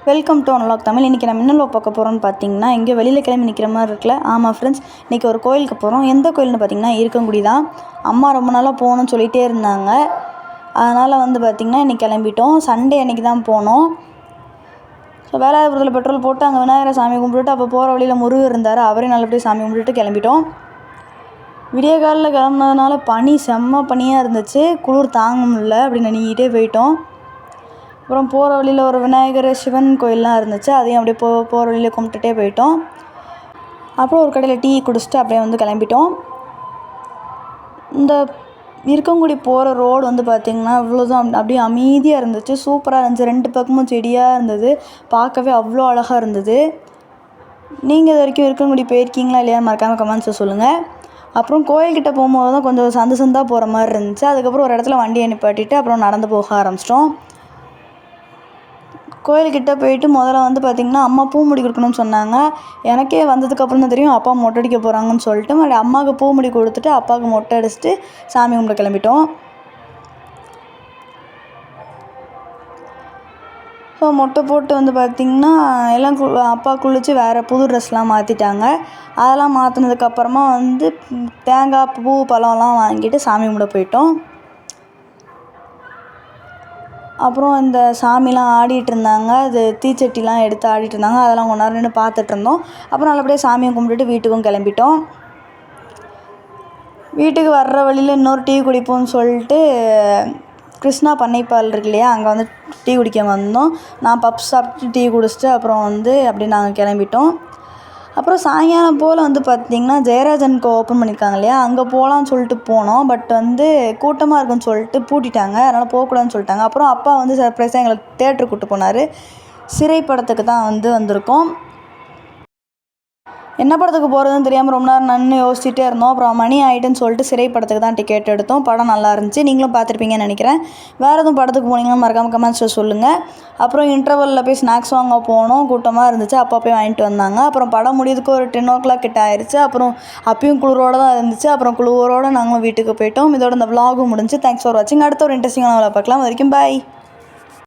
Welcome to unlock Tamil. இன்றைக்கி நம்ம என்ன பார்க்க போகிறோம்னு பார்த்தீங்கன்னா, எங்கேயோ வெளியில் கிளம்பி நிற்கிற மாதிரி இருக்குல்ல. ஆமாம் ஃப்ரெண்ட்ஸ், இன்றைக்கி ஒரு கோயிலுக்கு போகிறோம். எந்த கோயில்னு பார்த்தீங்கன்னா இருக்கங்குடி தான். அம்மா ரொம்ப நாளாக போகணும்னு சொல்லிகிட்டே இருந்தாங்க. அதனால் பார்த்திங்கன்னா இன்றைக்கி கிளம்பிட்டோம். சண்டே அன்றைக்கி தான் போனோம். ஸோ வேலாயுதபுரத்தில் பெட்ரோல் போட்டு அங்கே விநாயகரை சாமி கும்பிட்டுட்டு, அப்போ போகிற வழியில் முருகர் இருந்தார், அவரையும் நல்லபடியாக சாமி கும்பிட்டுட்டு கிளம்பிட்டோம். விடிய காலில் கிளம்புனதுனால பனி செம்ம பனியாக இருந்துச்சு. குளிர் தாங்க முடியல, அப்படி நனிக்கிட்டே போயிட்டோம். அப்புறம் போகிற வழியில் ஒரு விநாயகர் சிவன் கோயிலெலாம் இருந்துச்சு, அதையும் அப்படியே போகிற வழியில் கும்பிட்டுட்டே போயிட்டோம். அப்புறம் ஒரு கடையில் டீ குடிச்சிட்டு அப்படியே கிளம்பிட்டோம். இந்த இருக்கங்குடி போகிற ரோடு பார்த்திங்கன்னா இவ்வளோதான், அப்படியே அமைதியாக இருந்துச்சு, சூப்பராக இருந்துச்சு. 2 பக்கமும் செடியாக இருந்தது, பார்க்கவே அவ்வளோ அழகாக இருந்தது. நீங்கள் இது வரைக்கும் இருக்கங்குடி போயிருக்கீங்களா இல்லையா மறக்காமல் கமெண்ட்ஸில் சொல்லுங்கள். அப்புறம் கோயில்கிட்ட போகும்போது தான் கொஞ்சம் சந்தாக போகிற மாதிரி இருந்துச்சு. அதுக்கப்புறம் ஒரு இடத்துல வண்டியை நிப்பாட்டிட்டு அப்புறம் நடந்து போக ஆரம்பிச்சிட்டோம். கோயில்கிட்ட போயிட்டு முதல்ல பார்த்திங்கன்னா அம்மா பூ முடி கொடுக்கணும்னு சொன்னாங்க. எனக்கே வந்ததுக்கப்புறம் தான் தெரியும் அப்பா மொட்டை அடிக்க போகிறாங்கன்னு சொல்லிட்டு, மறுபடியும் அம்மாவுக்கு பூ முடி கொடுத்துட்டு அப்பாவுக்கு மொட்டை அடிச்சுட்டு சாமி கும்பிட கிளம்பிட்டோம். ஸோ மொட்டை போட்டு பார்த்திங்கன்னா எல்லாம் அப்பா குளித்து வேறு புது ட்ரெஸ்லாம் மாற்றிட்டாங்க. அதெல்லாம் மாற்றினதுக்கப்புறமா தேங்காய் பூ பழம்லாம் வாங்கிட்டு சாமி கும்பிட போயிட்டோம். அப்புறம் இந்த சாமிலாம் ஆடிட்டு இருந்தாங்க, அது தீச்சட்டிலாம் எடுத்து ஆடிட்டு இருந்தாங்க, அதெல்லாம் கொஞ்ச நேரம் நின்று பார்த்துட்டு இருந்தோம். அப்புறம் நல்லபடியாக சாமியை கும்பிட்டுட்டு வீட்டுக்கும் கிளம்பிட்டோம். வீட்டுக்கு வர்ற வழியில் இன்னொரு டீ குடிப்போம்னு சொல்லிட்டு கிருஷ்ணா பண்ணைப்பால் இருக்கு இல்லையா, அங்கே டீ குடிக்க வந்தோம். நான் பப்ஸ் சாப்பிட்டு டீ குடிச்சிட்டு அப்புறம் அப்படியே நாங்கள் கிளம்பிட்டோம். அப்புறம் சாயங்காலம் போல் பார்த்திங்கன்னா ஜெயராஜனுக்கு ஓப்பன் பண்ணியிருக்காங்க இல்லையா, அங்கே போகலான்னு சொல்லிட்டு போனோம். பட் கூட்டமாக இருக்குன்னு சொல்லிட்டு பூட்டிட்டாங்க, அதனால் போகக்கூடாதுன்னு சொல்லிட்டாங்க. அப்புறம் அப்பா சர்ப்ரைஸாக எங்களை தேட்டருக்கு கூப்பிட்டு போனார். சிறை படத்துக்கு தான் வந்திருக்கோம். என்ன படத்துக்கு போகிறதுன்னு தெரியாமல் ரொம்ப நேரம் நின்று யோசிச்சுட்டே இருந்தோம். அப்புறம் மணி ஆகிட்டுன்னு சொல்லிட்டு சிறை படத்துக்கு தான் டிக்கெட் எடுத்தோம். படம் நல்லா இருந்துச்சு, நீங்களும் பார்த்துருப்பீங்கன்னு நினைக்கிறேன். வேறு எதுவும் படத்துக்கு போனீங்கன்னா மறக்காமல் கமெண்ட்ஸில் சொல்லுங்கள். அப்புறம் இன்டர்வலில் போய் ஸ்நாக்ஸ் வாங்க போனோம், கூட்டமாக இருந்துச்சு, அப்பா போய் வாங்கிட்டு வந்தாங்க. அப்புறம் படம் முடியறதுக்கு ஒரு 10 o'clock கிட்ட ஆயிடுச்சு. அப்புறம் அப்பயும் குளிரோடு தான் இருந்துச்சு. அப்புறம் குளிரோடு நாங்களும் வீட்டுக்கு போயிட்டோம். இதோட இந்த vlog முடிஞ்சு. தேங்க்ஸ் ஃபார் வாட்சிங். அடுத்த ஒரு இன்ட்ரெஸ்டிங்கான பார்க்கலாம். அது வரைக்கும் பாய்.